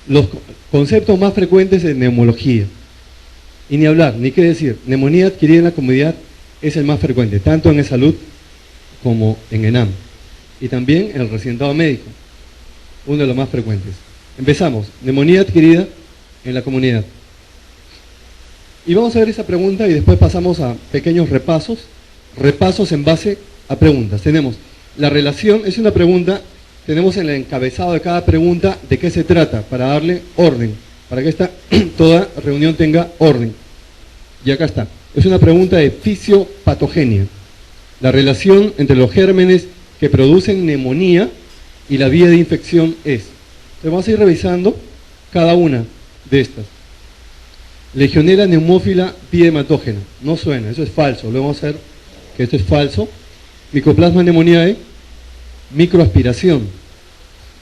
los conceptos más frecuentes de neumología. Y ni hablar, ni qué decir, neumonía adquirida en la comunidad es el más frecuente, tanto en salud como en ENAM. Y también en el residentado médico, uno de los más frecuentes. Empezamos, neumonía adquirida en la comunidad. Y vamos a ver esa pregunta y después pasamos a pequeños repasos en base a preguntas. Tenemos la relación, es una pregunta, tenemos en el encabezado de cada pregunta de qué se trata, para darle orden, para que toda reunión tenga orden. Y acá está, es una pregunta de fisiopatogenia, la relación entre los gérmenes que producen neumonía y la vía de infección es. Entonces vamos a ir revisando cada una de estas. Legionela neumófila bihemátógena, no suena, eso es falso, luego vamos a ver que esto es falso. Mycoplasma pneumoniae, microaspiración.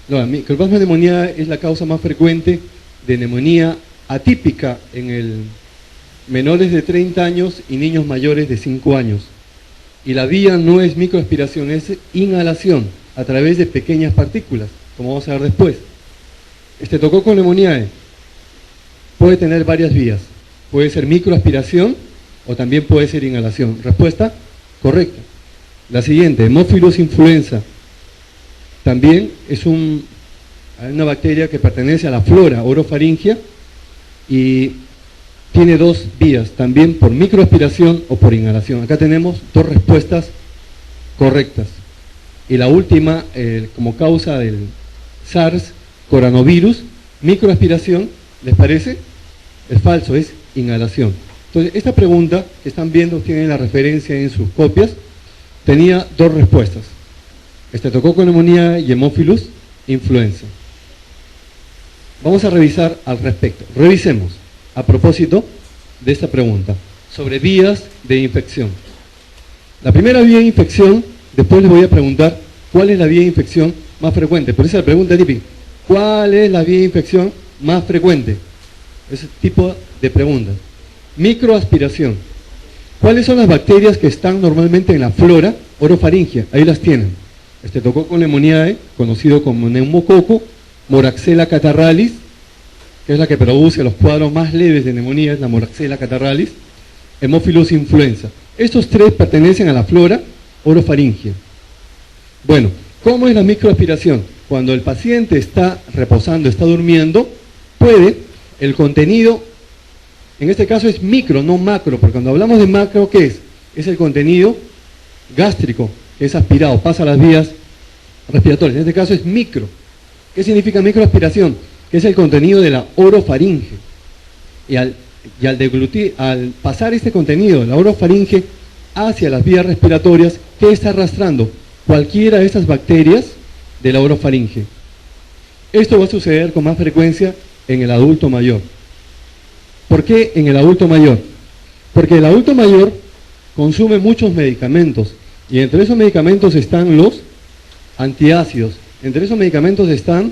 No, Mycoplasma pneumoniae es la causa más frecuente de neumonía atípica en menores de 30 años y niños mayores de 5 años. Y la vía no es microaspiración, es inhalación a través de pequeñas partículas, como vamos a ver después. Estreptococcus pneumoniae puede tener varias vías, puede ser microaspiración o también puede ser inhalación. Respuesta correcta. La siguiente, Haemophilus influenza, también es una bacteria que pertenece a la flora orofaringia y tiene dos vías, también por microaspiración o por inhalación. Acá tenemos dos respuestas correctas. Y la última, como causa del SARS, coronavirus, microaspiración, ¿les parece? Es falso, es inhalación. Entonces, esta pregunta que están viendo, tienen la referencia en sus copias, tenía dos respuestas. Estreptococcus pneumoniae y Haemophilus influenza. Vamos a revisar al respecto. Revisemos, a propósito de esta pregunta, sobre vías de infección. La primera vía de infección, después les voy a preguntar cuál es la vía de infección más frecuente. Por esa es la pregunta típica. ¿Cuál es la vía de infección más frecuente? Ese tipo de preguntas. Microaspiración. ¿Cuáles son las bacterias que están normalmente en la flora orofaringia? Ahí las tienen. Estreptococcus pneumoniae, conocido como neumococo, Moraxella catarrhalis, que es la que produce los cuadros más leves de neumonía, es la Moraxella catarrhalis, Haemophilus influenza. Estos tres pertenecen a la flora orofaringia. Bueno, ¿cómo es la microaspiración? Cuando el paciente está reposando, está durmiendo, puede el contenido, en este caso es micro, no macro, porque cuando hablamos de macro, ¿qué es? Es el contenido gástrico, que es aspirado, pasa a las vías respiratorias. En este caso es micro. ¿Qué significa microaspiración? Que es el contenido de la orofaringe. Y al pasar este contenido de la orofaringe hacia las vías respiratorias, ¿qué está arrastrando? Cualquiera de estas bacterias de la orofaringe. Esto va a suceder con más frecuencia en el adulto mayor. ¿Por qué en el adulto mayor? Porque el adulto mayor consume muchos medicamentos y entre esos medicamentos están los antiácidos, entre esos medicamentos están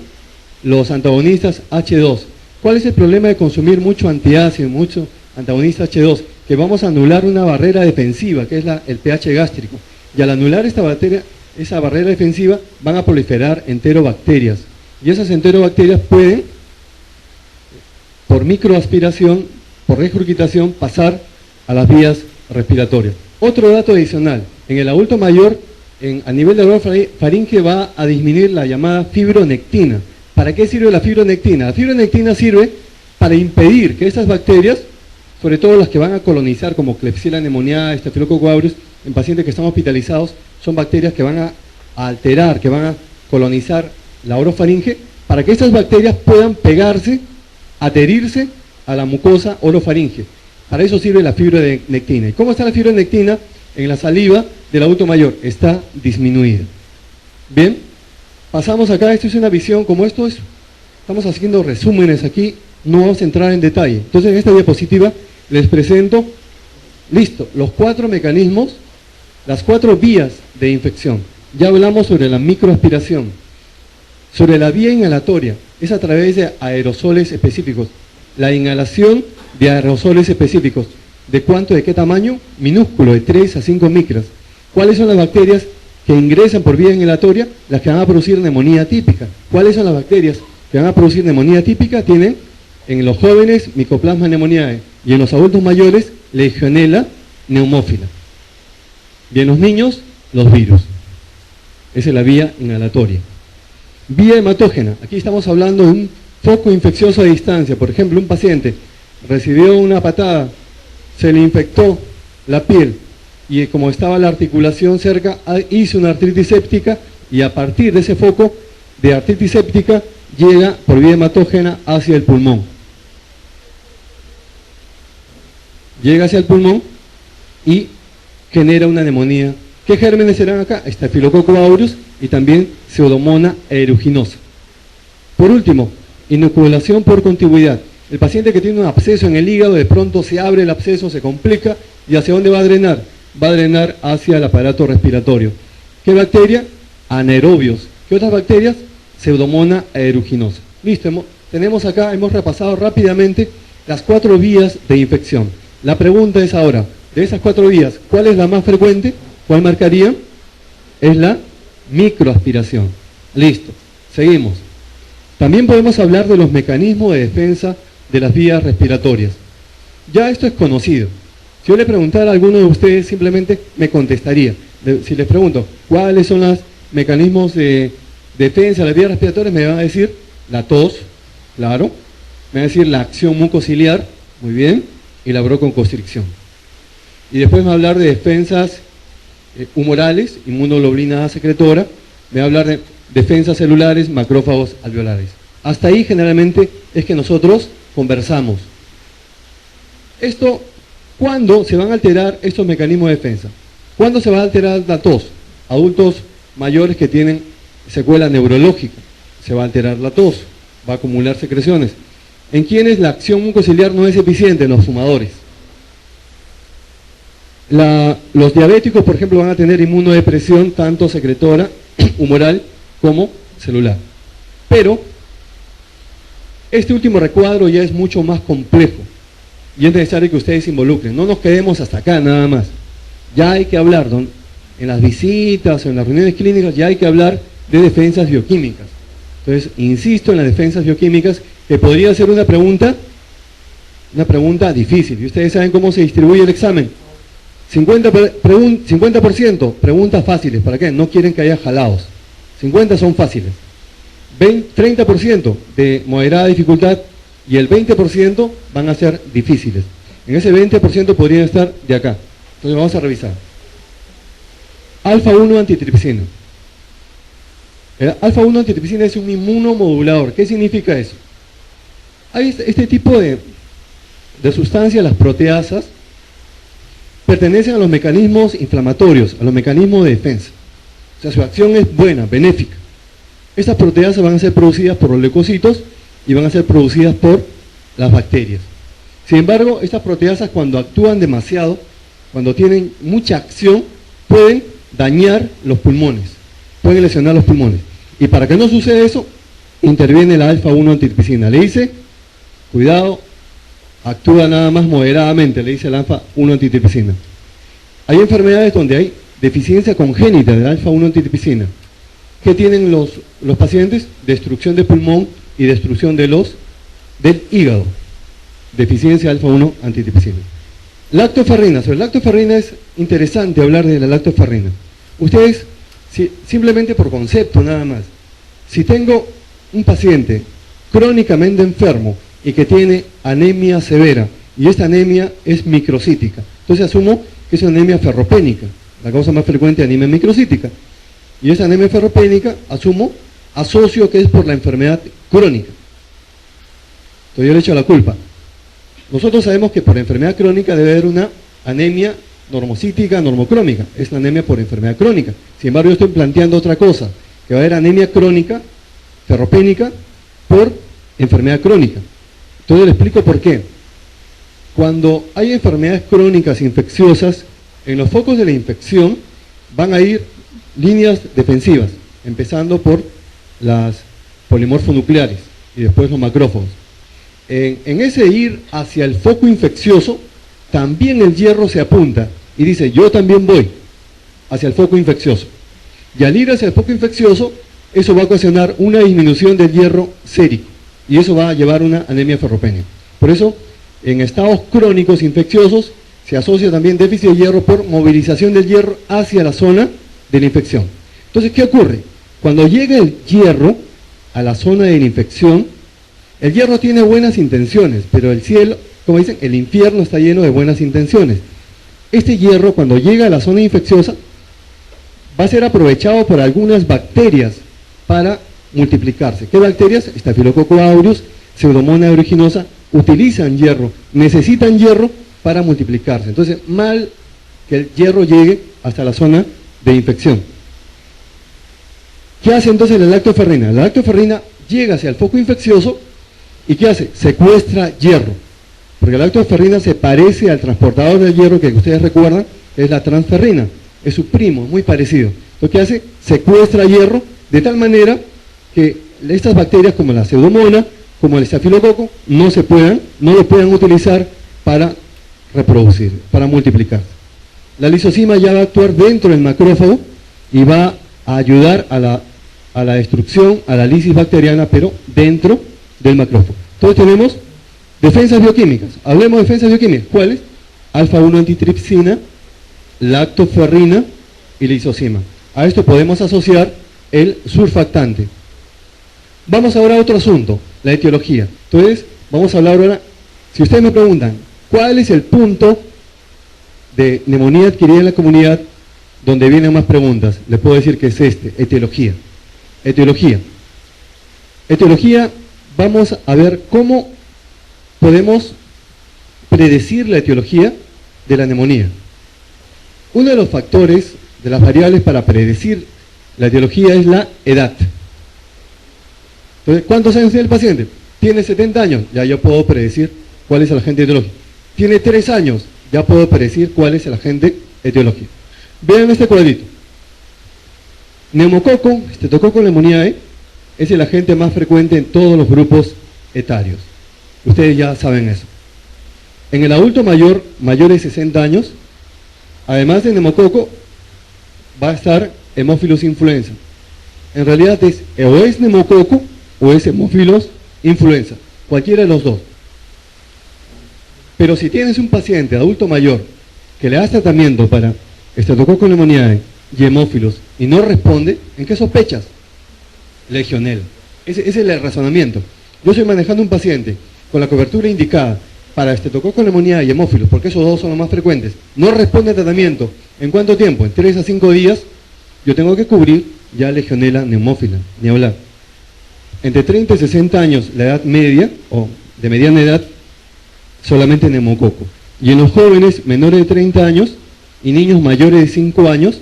los antagonistas H2. ¿Cuál es el problema de consumir mucho antiácido, mucho antagonista H2? Que vamos a anular una barrera defensiva, que es el pH gástrico. Y al anular esa barrera defensiva, van a proliferar enterobacterias. Y esas enterobacterias pueden, por microaspiración, por regurgitación, pasar a las vías respiratorias. Otro dato adicional, en el adulto mayor, a nivel de orofaringe va a disminuir la llamada fibronectina. ¿Para qué sirve la fibronectina? La fibronectina sirve para impedir que estas bacterias, sobre todo las que van a colonizar como Klebsiella pneumoniae, Staphylococcus aureus, en pacientes que están hospitalizados, son bacterias que van a alterar, que van a colonizar la orofaringe, para que estas bacterias puedan pegarse, adherirse a la mucosa orofaringe. Para eso sirve la fibronectina. ¿Y cómo está la fibronectina? En la saliva del adulto mayor está disminuida. Bien, pasamos acá, esto es una visión, como esto es, estamos haciendo resúmenes aquí, no vamos a entrar en detalle. Entonces en esta diapositiva les presento, listo, los 4 mecanismos, las 4 vías de infección. Ya hablamos sobre la microaspiración, sobre la vía inhalatoria, es a través de aerosoles específicos. La inhalación de aerosoles específicos. ¿De cuánto? ¿De qué tamaño? Minúsculo, de 3 a 5 micras. ¿Cuáles son las bacterias que ingresan por vía inhalatoria? Las que van a producir neumonía típica. ¿Cuáles son las bacterias que van a producir neumonía típica tienen en los jóvenes Mycoplasma pneumoniae y en los adultos mayores Legionella pneumófila. Y en los niños, los virus. Esa es la vía inhalatoria. Vía hematógena. Aquí estamos hablando de un foco infeccioso a distancia. Por ejemplo, un paciente recibió una patada, se le infectó la piel y como estaba la articulación cerca, hizo una artritis séptica y a partir de ese foco de artritis séptica llega por vía hematógena hacia el pulmón. Llega hacia el pulmón y genera una neumonía. ¿Qué gérmenes serán acá? Staphylococcus aureus y también Pseudomonas aeruginosa. Por último, inoculación por contigüidad. El paciente que tiene un absceso en el hígado, de pronto se abre el absceso, se complica, ¿y hacia dónde va a drenar? Va a drenar hacia el aparato respiratorio. ¿Qué bacteria? Anaerobios. ¿Qué otras bacterias? Pseudomonas aeruginosa. Listo, tenemos acá, hemos repasado rápidamente las 4 vías de infección. La pregunta es ahora, de esas 4 vías, ¿cuál es la más frecuente? ¿Cuál marcaría? Es la microaspiración. Listo, seguimos. También podemos hablar de los mecanismos de defensa de las vías respiratorias. Ya esto es conocido. Si yo le preguntara a alguno de ustedes, simplemente me contestaría. Si les pregunto, ¿cuáles son los mecanismos de defensa de las vías respiratorias? Me van a decir la tos, claro. Me van a decir la acción mucociliar, muy bien, y la broncoconstricción. Y después me va a hablar de defensas humorales, inmunoglobulina A secretora. Me va a hablar de defensas celulares, macrófagos alveolares. Hasta ahí generalmente es que nosotros conversamos. Esto, ¿cuándo se van a alterar estos mecanismos de defensa? ¿Cuándo se va a alterar la tos? Adultos mayores que tienen secuela neurológica, se va a alterar la tos, va a acumular secreciones. ¿En quienes la acción mucociliar no es eficiente? En los fumadores. Los diabéticos, por ejemplo, van a tener inmunodepresión tanto secretora, humoral, como celular. Pero este último recuadro ya es mucho más complejo y es necesario que ustedes se involucren. No nos quedemos hasta acá nada más. Ya hay que hablar, en las visitas o en las reuniones clínicas, ya hay que hablar de defensas bioquímicas. Entonces, insisto en las defensas bioquímicas, que podría ser una pregunta difícil. Y ustedes saben cómo se distribuye el examen. 50% preguntas fáciles. ¿Para qué? No quieren que haya jalados. 50 son fáciles. 30% de moderada dificultad y el 20% van a ser difíciles. En ese 20% podrían estar de acá. Entonces vamos a revisar. Alfa-1 antitripsina. El alfa-1 antitripsina es un inmunomodulador. ¿Qué significa eso? Hay este tipo de sustancias, las proteasas, pertenecen a los mecanismos inflamatorios, a los mecanismos de defensa. O sea, su acción es buena, benéfica. Estas proteasas van a ser producidas por los leucocitos y van a ser producidas por las bacterias. Sin embargo, estas proteasas cuando actúan demasiado, cuando tienen mucha acción, pueden dañar los pulmones, pueden lesionar los pulmones. Y para que no suceda eso, interviene la alfa-1 antitripsina. Le dice, cuidado, actúa nada más moderadamente, le dice la alfa-1 antitripsina. Hay enfermedades donde hay deficiencia congénita de la alfa-1 antitripsina. ¿Qué tienen los pacientes? Destrucción de pulmón y destrucción del hígado. Deficiencia de alfa-1 antitripsina. Lactoferrina. Sobre lactoferrina es interesante hablar de la lactoferrina. Ustedes, simplemente por concepto nada más, si tengo un paciente crónicamente enfermo y que tiene anemia severa, y esta anemia es microcítica, entonces asumo que es una anemia ferropénica, la causa más frecuente de anemia microcítica. Y esa anemia ferropénica, asocio que es por la enfermedad crónica. Entonces yo le echo la culpa. Nosotros sabemos que por enfermedad crónica debe haber una anemia normocítica, normocrónica. Es la anemia por enfermedad crónica. Sin embargo, yo estoy planteando otra cosa, que va a haber anemia crónica, ferropénica, por enfermedad crónica. Entonces le explico por qué. Cuando hay enfermedades crónicas infecciosas, en los focos de la infección van a ir líneas defensivas, empezando por las polimorfonucleares y después los macrófagos. En ese ir hacia el foco infeccioso, también el hierro se apunta y dice, yo también voy hacia el foco infeccioso. Y al ir hacia el foco infeccioso, eso va a ocasionar una disminución del hierro sérico y eso va a llevar a una anemia ferropénica. Por eso, en estados crónicos infecciosos se asocia también déficit de hierro por movilización del hierro hacia la zona de la infección. Entonces, ¿qué ocurre? Cuando llega el hierro a la zona de la infección, el hierro tiene buenas intenciones, pero el cielo, como dicen, el infierno está lleno de buenas intenciones. Este hierro, cuando llega a la zona infecciosa, va a ser aprovechado por algunas bacterias para multiplicarse. ¿Qué bacterias? Staphylococcus aureus, Pseudomonas aeruginosa, utilizan hierro, necesitan hierro para multiplicarse. Entonces, mal que el hierro llegue hasta la zona de infección. ¿Qué hace entonces la lactoferrina? La lactoferrina llega hacia el foco infeccioso y ¿qué hace? Secuestra hierro. Porque la lactoferrina se parece al transportador del hierro que ustedes recuerdan, es la transferrina. Es su primo, muy parecido. Lo que hace, secuestra hierro de tal manera que estas bacterias como la Pseudomonas, como el estafilococo, no lo puedan utilizar para reproducir, para multiplicar. La lisozima ya va a actuar dentro del macrófago y va a ayudar a la destrucción, a la lisis bacteriana, pero dentro del macrófago. Entonces tenemos defensas bioquímicas. Hablemos de defensas bioquímicas. ¿Cuáles? Alfa-1 antitripsina, lactoferrina y lisozima. A esto podemos asociar el surfactante. Vamos ahora a otro asunto, la etiología. Entonces, vamos a hablar ahora, si ustedes me preguntan, ¿cuál es el punto de neumonía adquirida en la comunidad donde vienen más preguntas? Les puedo decir que es etiología. Etiología, vamos a ver cómo podemos predecir la etiología de la neumonía. Uno de los factores, de las variables para predecir la etiología es la edad. Entonces, ¿cuántos años tiene el paciente? Tiene 70 años, ya yo puedo predecir cuál es el agente etiológico. Tiene 3 años, ya puedo predecir cuál es el agente etiológico. Vean este cuadrito. Neumococo, Streptococcus pneumoniae, es el agente más frecuente en todos los grupos etarios. Ustedes ya saben eso. En el adulto mayor de 60 años, además de neumococo, va a estar Haemophilus influenza. En realidad o es neumococo o es Haemophilus influenza, cualquiera de los dos. Pero si tienes un paciente adulto mayor que le das tratamiento para Streptococcus pneumoniae y Haemophilus y no responde, ¿en qué sospechas? Legionela. Ese es el razonamiento. Yo estoy manejando un paciente con la cobertura indicada para Streptococcus pneumoniae y Haemophilus, porque esos dos son los más frecuentes, no responde al tratamiento. ¿En cuánto tiempo? En 3 a 5 días, yo tengo que cubrir ya Legionela neumófila, ni hablar. Entre 30 y 60 años, la edad media, o de mediana edad, solamente neumococo. Y en los jóvenes menores de 30 años y niños mayores de 5 años,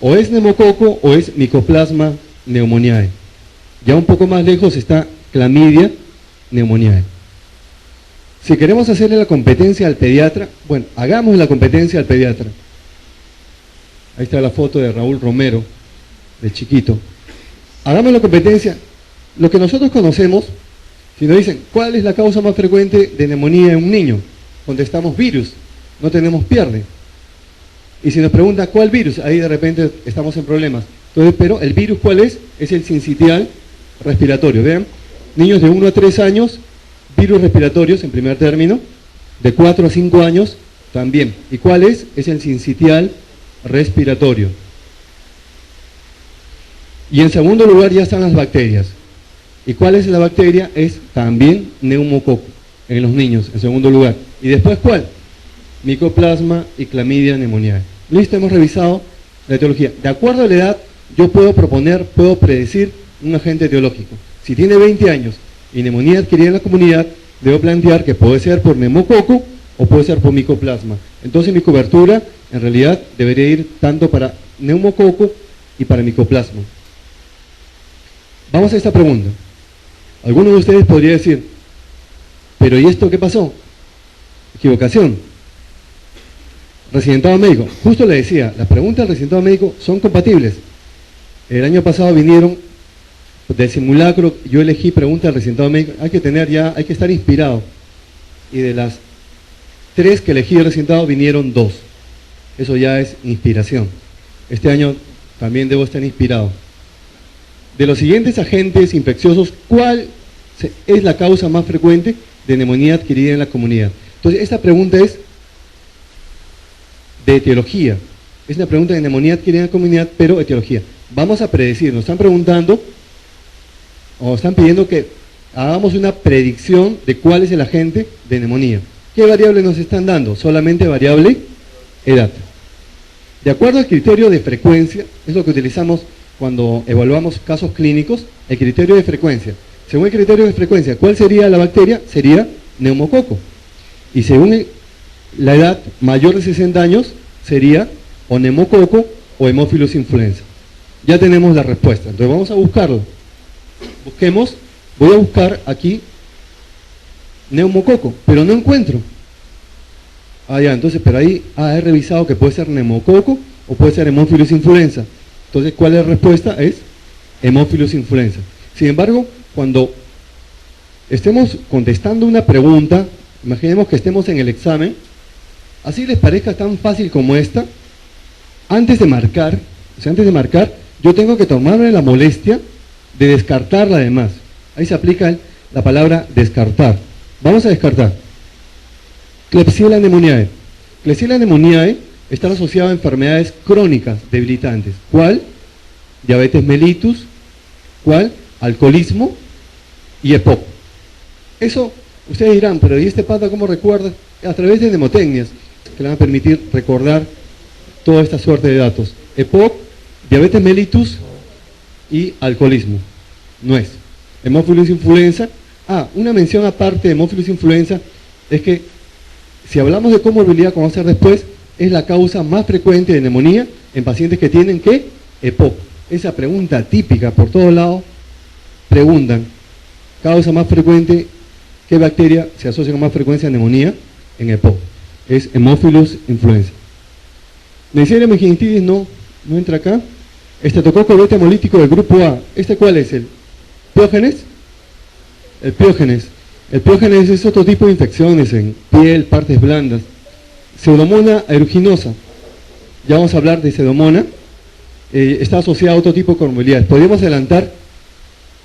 o es neumococo o es Mycoplasma pneumoniae. Ya un poco más lejos está Clamidia pneumoniae. Si queremos hacerle la competencia al pediatra, bueno, hagamos la competencia al pediatra. Ahí está la foto de Raúl Romero, del chiquito. Hagamos la competencia. Lo que nosotros conocemos, si nos dicen, ¿cuál es la causa más frecuente de neumonía en un niño? Contestamos virus, no tenemos pierde. Y si nos preguntan, ¿cuál virus? Ahí de repente estamos en problemas. Entonces, pero el virus, ¿cuál es? Es el sincitial respiratorio. Vean, niños de 1 a 3 años, virus respiratorios en primer término, de 4 a 5 años también. ¿Y cuál es? Es el sincitial respiratorio. Y en segundo lugar ya están las bacterias. ¿Y cuál es la bacteria? Es también neumococo en los niños, en segundo lugar. ¿Y después cuál? Mycoplasma y Clamidia pneumoniae. Listo, hemos revisado la etiología. De acuerdo a la edad, yo puedo predecir un agente etiológico. Si tiene 20 años y neumonía adquirida en la comunidad, debo plantear que puede ser por neumococo o puede ser por Mycoplasma. Entonces mi cobertura en realidad debería ir tanto para neumococo y para Mycoplasma. Vamos a esta pregunta. Alguno de ustedes podría decir, pero ¿y esto qué pasó? Equivocación. Residentado médico. Justo le decía, las preguntas del residentado médico son compatibles. El año pasado vinieron del simulacro, yo elegí preguntas del residentado médico. Hay que estar inspirado. Y de las 3 que elegí de residentado vinieron 2. Eso ya es inspiración. Este año también debo estar inspirado. de los siguientes agentes infecciosos, ¿cuál es la causa más frecuente de neumonía adquirida en la comunidad? Entonces, esta pregunta es de etiología. Es una pregunta de neumonía adquirida en la comunidad, pero etiología. Vamos a predecir, nos están preguntando, o están pidiendo que hagamos una predicción de cuál es el agente de neumonía. ¿Qué variable nos están dando? Solamente variable edad. De acuerdo al criterio de frecuencia, es lo que utilizamos cuando evaluamos casos clínicos, el criterio de frecuencia. Según el criterio de frecuencia, ¿cuál sería la bacteria? Sería neumococo. Y según la edad mayor de 60 años, sería o neumococo o Haemophilus influenza. Ya tenemos la respuesta, entonces vamos a buscarlo. Busquemos, voy a buscar aquí neumococo, pero no encuentro. Ah, ya, entonces, pero ahí he revisado que puede ser neumococo o puede ser Haemophilus influenza. Entonces, ¿cuál es la respuesta? Es Haemophilus influenza. Sin embargo, cuando estemos contestando una pregunta, imaginemos que estemos en el examen, así les parezca tan fácil como esta, antes de marcar, yo tengo que tomarme la molestia de descartar la demás. Ahí se aplica la palabra descartar. Vamos a descartar. Klebsiella pneumoniae. Klebsiella pneumoniae está asociada a enfermedades crónicas debilitantes. ¿Cuál? Diabetes mellitus. ¿Cuál? Alcoholismo y EPOC. Eso, ustedes dirán, pero ¿y este pata cómo recuerda? A través de mnemotecnias que le van a permitir recordar toda esta suerte de datos. EPOC, diabetes mellitus y alcoholismo. No es. Haemophilus influenza. Una mención aparte de Haemophilus influenza es que si hablamos de comorbilidad, como vamos a hacer después, es la causa más frecuente de neumonía en pacientes que tienen ¿qué? EPOC. Esa pregunta típica por todos lados preguntan, causa más frecuente, ¿qué bacteria se asocia con más frecuencia a neumonía en EPOC? Es Haemophilus influenza. Neisseria meningitis no entra acá. Estreptococo beta hemolítico del grupo A. ¿Este cuál es? ¿El piógenes? El piógenes. El piógenes es otro tipo de infecciones en piel, partes blandas. Pseudomonas aeruginosa. Ya vamos a hablar de pseudomonas. Está asociada a otro tipo de comorbilidades. Podríamos adelantar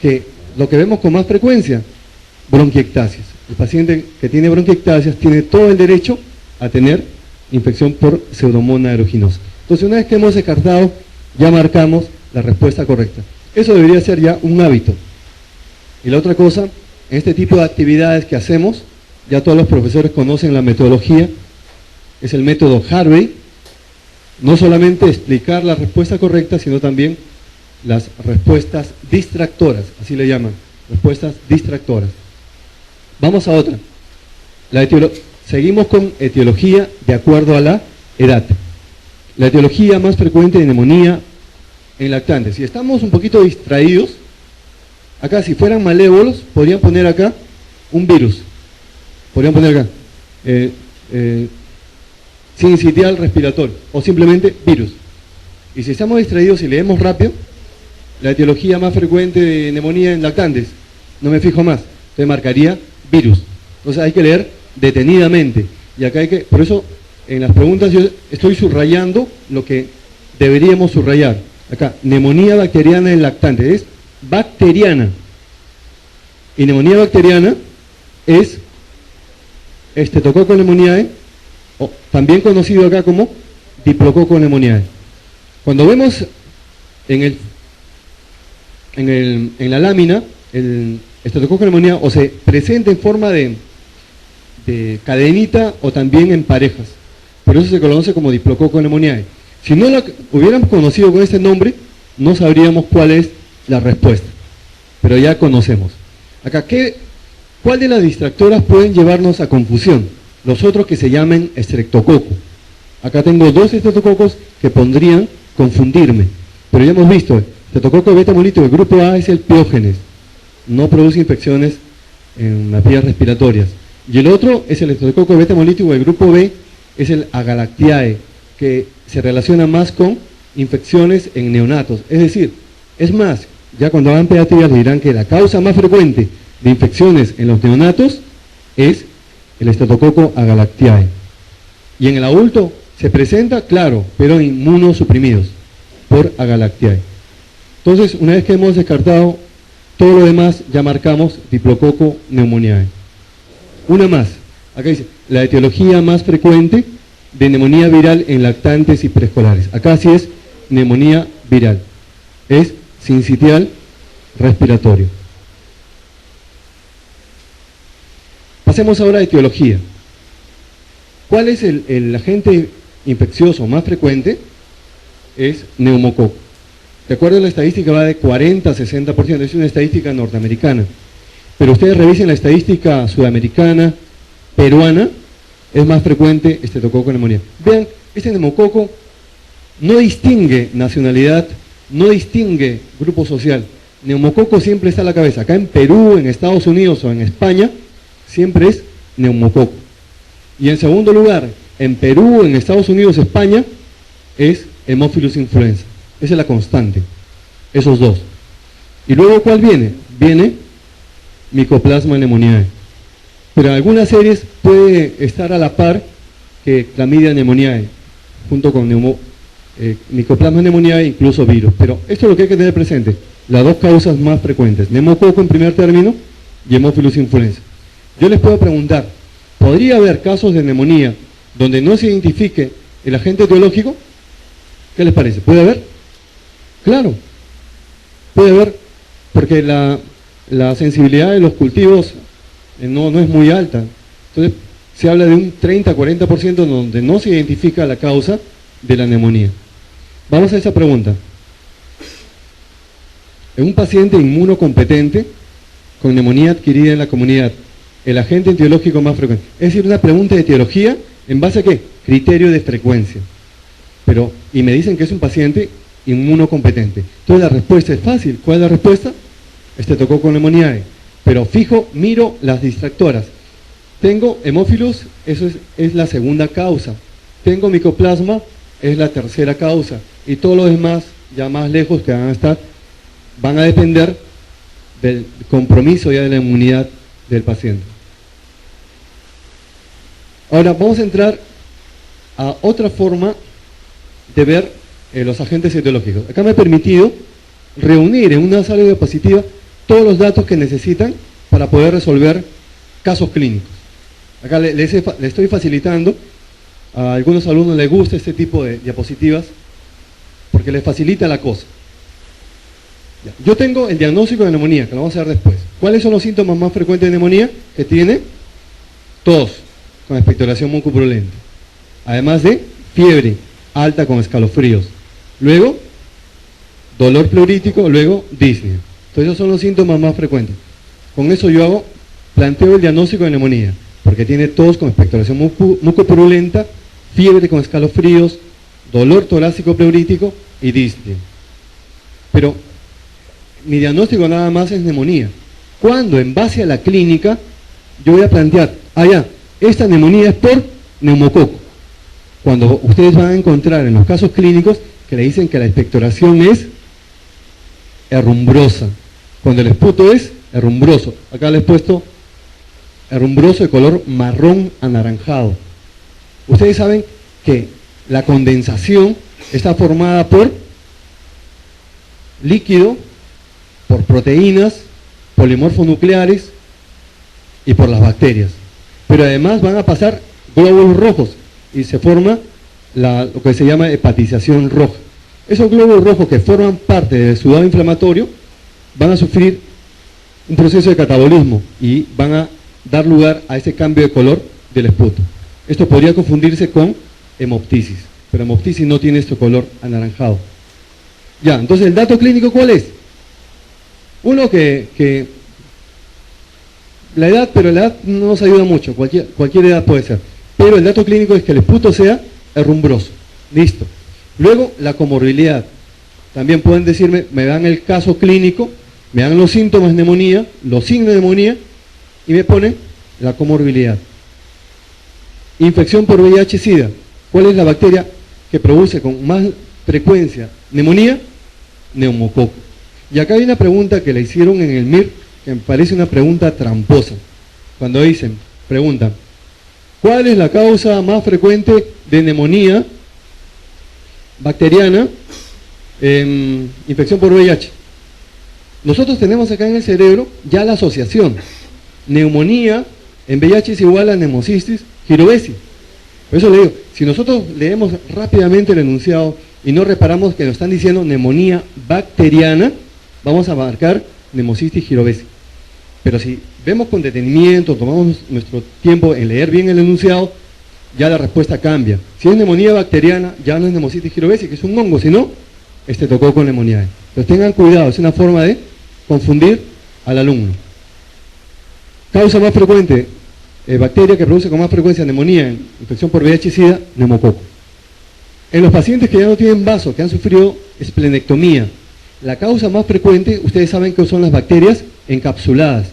que lo que vemos con más frecuencia, bronquiectasias. El paciente que tiene bronquiectasias tiene todo el derecho a tener infección por Pseudomonas aeruginosa. Entonces, una vez que hemos descartado, ya marcamos la respuesta correcta. Eso debería ser ya un hábito. Y la otra cosa, en este tipo de actividades que hacemos, ya todos los profesores conocen la metodología, es el método Harvey. No solamente explicar la respuesta correcta, sino también las respuestas distractoras, así le llaman, respuestas distractoras. Vamos a otra. Seguimos con etiología de acuerdo a la edad. La etiología más frecuente de neumonía en lactantes. Si estamos un poquito distraídos, acá si fueran malévolos, podrían poner acá un virus. Podrían poner acá sincitial respiratorio o simplemente virus. Y si estamos distraídos y leemos rápido, la etiología más frecuente de neumonía en lactantes, no me fijo más, entonces marcaría virus. Entonces hay que leer detenidamente. Y acá hay que, por eso en las preguntas yo estoy subrayando lo que deberíamos subrayar. Acá, neumonía bacteriana en lactantes, es bacteriana. Y neumonía bacteriana es Streptococcus pneumoniae, o también conocido acá como Diplococcus pneumoniae. Cuando vemos en la lámina el Streptococcus pneumoniae o se presenta en forma de cadenita o también en parejas. Por eso se conoce como Diplococcus pneumoniae. Si no la hubiéramos conocido con este nombre, no sabríamos cuál es la respuesta. Pero ya conocemos. Acá, ¿cuál de las distractoras pueden llevarnos a confusión? Los otros que se llamen estreptococo. Acá tengo dos estreptococos que podrían confundirme. Pero ya hemos visto, el estreptococo beta hemolítico del grupo A es el piógenes. No produce infecciones en las vías respiratorias. Y el otro es el estreptococo beta hemolítico del grupo B, es el Agalactiae, que se relaciona más con infecciones en neonatos. Es decir, es más, ya cuando hagan pediatría le dirán que la causa más frecuente de infecciones en los neonatos es el Streptococcus agalactiae. Y en el adulto se presenta, claro, pero inmunosuprimidos por Agalactiae. Entonces, una vez que hemos descartado todo lo demás, ya marcamos Diplococo pneumoniae. Una más, acá dice, la etiología más frecuente de neumonía viral en lactantes y preescolares. Acá sí es neumonía viral, es sincitial respiratorio. Pasemos ahora a etiología. ¿Cuál es el agente infeccioso más frecuente? Es neumococo. De acuerdo a la estadística va de 40 a 60%, es una estadística norteamericana. Pero ustedes revisen la estadística sudamericana, peruana, es más frecuente estreptococo neumonía. Vean, este neumococo no distingue nacionalidad, no distingue grupo social. Neumococo siempre está a la cabeza. Acá en Perú, en Estados Unidos o en España, siempre es neumococo. Y en segundo lugar, en Perú, en Estados Unidos, España, es Haemophilus influenza. Esa es la constante, esos dos. Y luego, ¿cuál viene? Viene Mycoplasma pneumoniae. Pero en algunas series puede estar a la par que Chlamydia pneumoniae, junto con Mycoplasma pneumoniae, incluso virus. Pero esto es lo que hay que tener presente, las dos causas más frecuentes, neumococo en primer término y Haemophilus influenza. Yo les puedo preguntar, ¿podría haber casos de neumonía donde no se identifique el agente etiológico? ¿Qué les parece? ¿Puede haber? Claro, puede haber, porque la sensibilidad de los cultivos no es muy alta. Entonces, se habla de un 30-40% donde no se identifica la causa de la neumonía. Vamos a esa pregunta. En un paciente inmunocompetente con neumonía adquirida en la comunidad, el agente etiológico más frecuente. Es decir, una pregunta de etiología en base a ¿qué? Criterio de frecuencia. Y me dicen que es un paciente inmunocompetente. Entonces la respuesta es fácil. ¿Cuál es la respuesta? Estreptococo pneumoniae. Pero fijo, miro las distractoras. Tengo hemófilos, eso es la segunda causa. Tengo micoplasma, es la tercera causa. Y todos los demás, ya más lejos que van a estar, van a depender del compromiso ya de la inmunidad del paciente. Ahora vamos a entrar a otra forma de ver los agentes etiológicos. Acá me he permitido reunir en una sala diapositiva todos los datos que necesitan para poder resolver casos clínicos. Acá le estoy facilitando, a algunos alumnos les gusta este tipo de diapositivas porque les facilita la cosa. Ya. Yo tengo el diagnóstico de neumonía, que lo vamos a ver después. ¿Cuáles son los síntomas más frecuentes de neumonía? Que tiene tos con expectoración mucopurulenta, además de fiebre alta con escalofríos, luego dolor pleurítico, luego disnea. Entonces esos son los síntomas más frecuentes. Con eso yo planteo el diagnóstico de neumonía, porque tiene tos con expectoración mucopurulenta, fiebre con escalofríos, dolor torácico pleurítico y disnea. Pero mi diagnóstico nada más es neumonía. Cuando en base a la clínica yo voy a plantear, esta neumonía es por neumococo. Cuando ustedes van a encontrar en los casos clínicos que le dicen que la expectoración es herrumbrosa, cuando el esputo es herrumbroso. Acá les he puesto herrumbroso de color marrón anaranjado. Ustedes saben que la condensación está formada por líquido, por proteínas, polimorfonucleares y por las bacterias. Pero además van a pasar glóbulos rojos y se forma lo que se llama hepatización roja. Esos glóbulos rojos que forman parte del exudado inflamatorio van a sufrir un proceso de catabolismo y van a dar lugar a ese cambio de color del esputo. Esto podría confundirse con hemoptisis, pero hemoptisis no tiene este color anaranjado. Ya, entonces el dato clínico ¿cuál es? Uno que la edad, pero la edad no nos ayuda mucho, cualquier edad puede ser, pero el dato clínico es que el esputo sea herrumbroso. Listo. Luego la comorbilidad. También pueden decirme, me dan el caso clínico, me dan los síntomas de neumonía, los signos de neumonía y me ponen la comorbilidad. Infección por VIH-Sida. ¿Cuál es la bacteria que produce con más frecuencia neumonía? Neumococo. Y acá hay una pregunta que le hicieron en el MIR que me parece una pregunta tramposa. Cuando preguntan, ¿cuál es la causa más frecuente de neumonía bacteriana Infección por VIH. Nosotros tenemos acá en el cerebro ya la asociación. Neumonía en VIH es igual a neumocistis girovesi. Por eso le digo, si nosotros leemos rápidamente el enunciado y no reparamos que nos están diciendo neumonía bacteriana, vamos a marcar neumocistis girovesi. Pero si vemos con detenimiento, tomamos nuestro tiempo en leer bien el enunciado, ya la respuesta cambia. Si es neumonía bacteriana, ya no es neumocistis girovesi, que es un hongo, sino estreptococo pneumoniae. Entonces tengan cuidado, es una forma de confundir al alumno. Causa más frecuente, bacteria que produce con más frecuencia neumonía en infección por VIH y SIDA, neumococo. En los pacientes que ya no tienen vaso, que han sufrido esplenectomía, la causa más frecuente, ustedes saben que son las bacterias encapsuladas.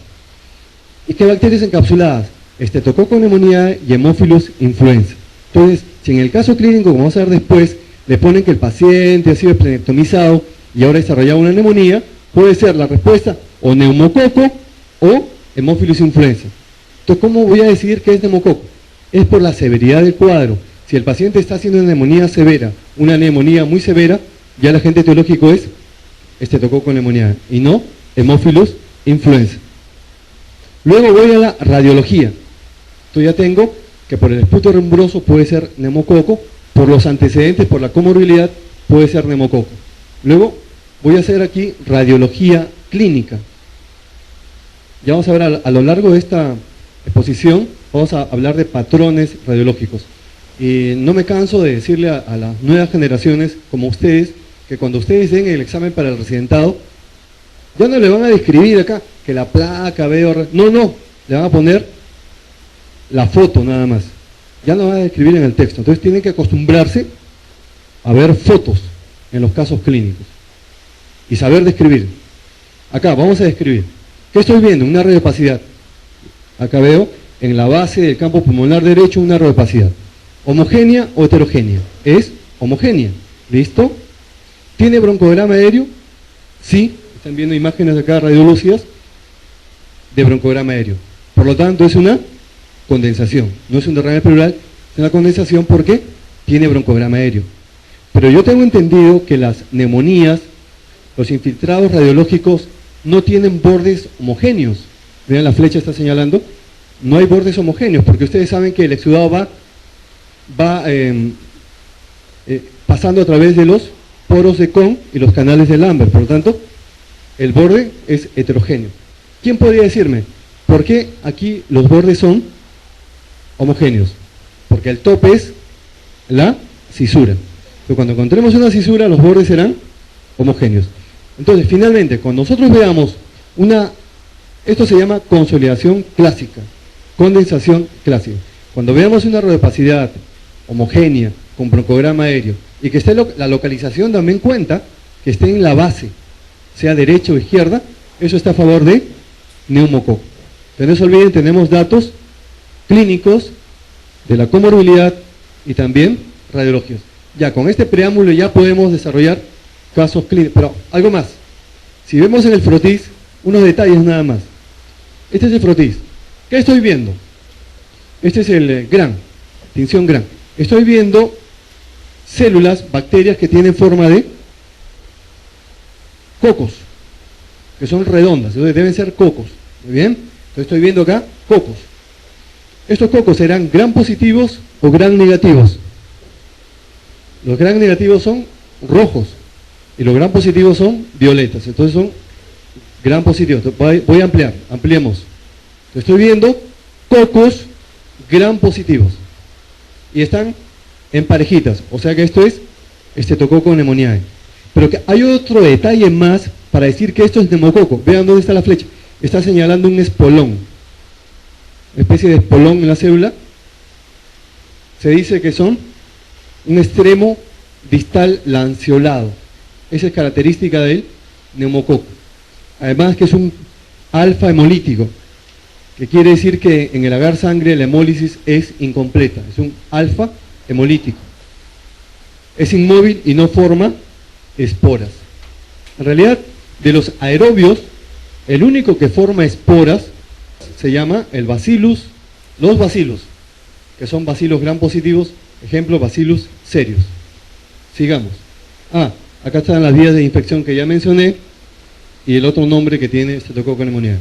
¿Y qué bacterias encapsuladas? Estreptococo pneumoniae y Haemophilus influenza. Entonces, si en el caso clínico, como vamos a ver después, le ponen que el paciente ha sido esplenectomizado y ahora ha desarrollado una neumonía, puede ser la respuesta o neumococo o Haemophilus influenza. Entonces, ¿cómo voy a decidir qué es neumococo? Es por la severidad del cuadro. Si el paciente está haciendo una neumonía severa, una neumonía muy severa, ya el agente etiológico es estreptococo pneumoniae y no Haemophilus influenza. Luego voy a la radiología. Entonces ya tengo que por el esputo rumbroso puede ser neumococo, por los antecedentes, por la comorbilidad, puede ser neumococo. Luego voy a hacer aquí radiología clínica. Ya vamos a ver a lo largo de esta exposición, vamos a hablar de patrones radiológicos. Y no me canso de decirle a las nuevas generaciones, como ustedes, que cuando ustedes den el examen para el residentado, ya no le van a describir acá que la placa, veo, no, le van a poner la foto nada más. Ya no van a describir en el texto. Entonces tienen que acostumbrarse a ver fotos en los casos clínicos y saber describir. Acá vamos a describir. ¿Qué estoy viendo? Una radiopacidad. Acá veo en la base del campo pulmonar derecho una radiopacidad. ¿Homogénea o heterogénea? Es homogénea. ¿Listo? ¿Tiene broncograma aéreo? Sí. Están viendo imágenes acá radiolúcidas de broncograma aéreo. Por lo tanto, es una condensación. No es un derrame pleural, es una condensación porque tiene broncograma aéreo. Pero yo tengo entendido que las neumonías, los infiltrados radiológicos, no tienen bordes homogéneos. Vean, la flecha está señalando. No hay bordes homogéneos, porque ustedes saben que el exudado va pasando a través de los poros de Kohn y los canales de Lambert. Por lo tanto, el borde es heterogéneo. ¿Quién podría decirme por qué aquí los bordes son homogéneos? Porque el tope es la cisura. Entonces, cuando encontremos una cisura, los bordes serán homogéneos. Entonces, finalmente, cuando nosotros veamos esto se llama consolidación clásica, condensación clásica. Cuando veamos una radiopacidad homogénea, con broncograma aéreo, y que esté la localización también cuenta, que esté en la base, sea derecha o izquierda, eso está a favor de neumococo. Entonces no se olviden, tenemos datos clínicos de la comorbilidad y también radiologías. Ya con este preámbulo ya podemos desarrollar casos clínicos, pero algo más. Si vemos en el frotis, unos detalles nada más. Este es el frotis. ¿Qué estoy viendo? Este es el GRAN, tinción GRAN. Estoy viendo células, bacterias que tienen forma de cocos, que son redondas, entonces deben ser cocos. ¿Muy bien? Entonces estoy viendo acá cocos. ¿Estos cocos serán gram positivos o gram negativos? Los gram negativos son rojos y los gram positivos son violetas, entonces son gram positivos. Entonces voy a ampliar, ampliemos. Entonces estoy viendo cocos gram positivos y están en parejitas, o sea que esto es estreptococo pneumoniae. Pero que hay otro detalle más para decir que esto es neumococo. Vean dónde está la flecha. Está señalando un espolón, una especie de espolón en la célula. Se dice que son un extremo distal lanceolado. Esa es característica del neumococo. Además que es un alfa hemolítico, que quiere decir que en el agar sangre la hemólisis es incompleta. Es un alfa hemolítico. Es inmóvil y no forma esporas. En realidad, de los aerobios, el único que forma esporas se llama el bacillus, los bacilos, que son bacilos gram positivos, ejemplo, bacillus cereus. Sigamos. Acá están las vías de infección que ya mencioné y el otro nombre que tiene estreptococo neumonía.